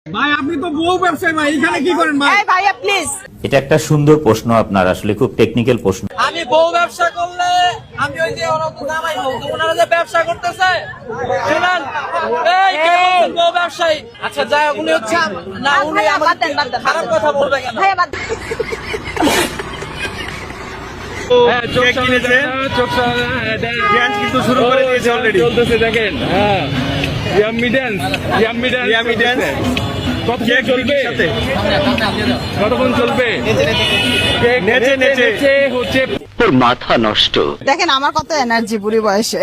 ভাই আপনি তো বউ ব্যবসায়ী ভাই, এখানে কি করেন ভাই? এই ভাইয়া প্লিজ। এটা একটা সুন্দর প্রশ্ন আপনার, আসলে খুব টেকনিক্যাল প্রশ্ন। আমি বউ ব্যবসা করলে আমি ওই যে নামাই তো ওনারা যে ব্যবসা করতেছে শুনেন, এই কে বলছেন বউ ব্যবসায়ী? আচ্ছা যাই হোক, উনি হচ্ছে না, উনি ভাইয়া, আমার বাদ দেন, বাদ দেন, বাদ খারাপ দেন। কথা বলবে কেন? ভাইয়া বাদ কিন্তু শুরু করে দিয়েছে অলরেডি, চলতেছে দেখেন। হ্যাঁ, yummy dance, yummy dance, yummy dance. কতক্ষণ চলবে? সাথে কতক্ষণ চলবে? নেচে নেচে হচ্ছে দেখেন আমার কত এনার্জি বুড়ি বয়সে,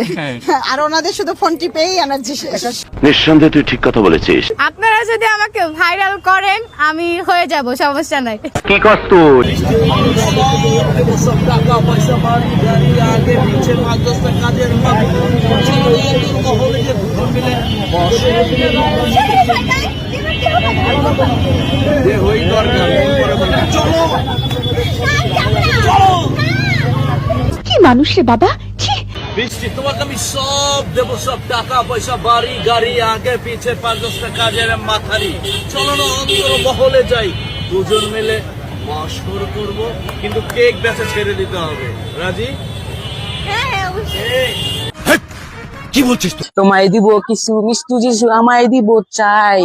আর ওনাদের শুধু ফোন টিপেই এনার্জি শেষ। নিঃসন্দেহে তুই ঠিক কথা বলেছিস। আপনারা যদি আমাকে ভাইরাল করেন আমি হয়ে যাব, সমস্যা নাই। কি কস তুই? সব টাকা পয়সা বাড়ি গাড়ি আগে পিছে ৫-১০টা কাজের মাপ মহলে যে দুজন মিলে যে হই দরকার চলো কি মানুষ রে বাবা, বৃষ্টি তোমাকে আমি সব দেবো, সব টাকা পয়সা বাড়ি গাড়ি আগে পিছে ৫-১০টা কাজের মাথারি। চলো না অন্তর মহলে যাই, দুজন মিলে মশকর করবো, কিন্তু কেক বেচা ছেড়ে দিতে হবে। রাজি? তোমায় দিব কিছু মিষ্টি কিছু আমায় দিব চাই,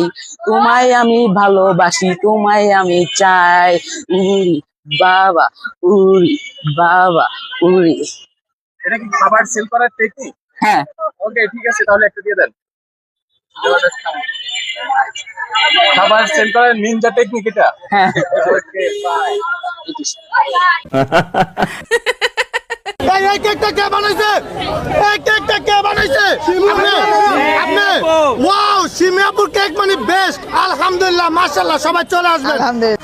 তোমায় আমি ভালোবাসি, তোমায় আমি চাই। উরি বাবা, উরি বাবা, উরি। এটা কি খাবার সেল করার টেকনিক? হ্যাঁ, ওকে ঠিক আছে, তাহলে একটা দিয়ে দেন। খাবার সেল করার নিনজা টেকনিক এটা। হ্যাঁ। এই কেকটা কে বানাইছে? এই কেকটা কে বানাইছে? আপনি? ওয়াও, সিমিয়াপুর কেক মানে বেস্ট। আলহামদুলিল্লাহ, মাশাআল্লাহ, সবাই চলে আসবেন। আলহামদুলিল্লাহ।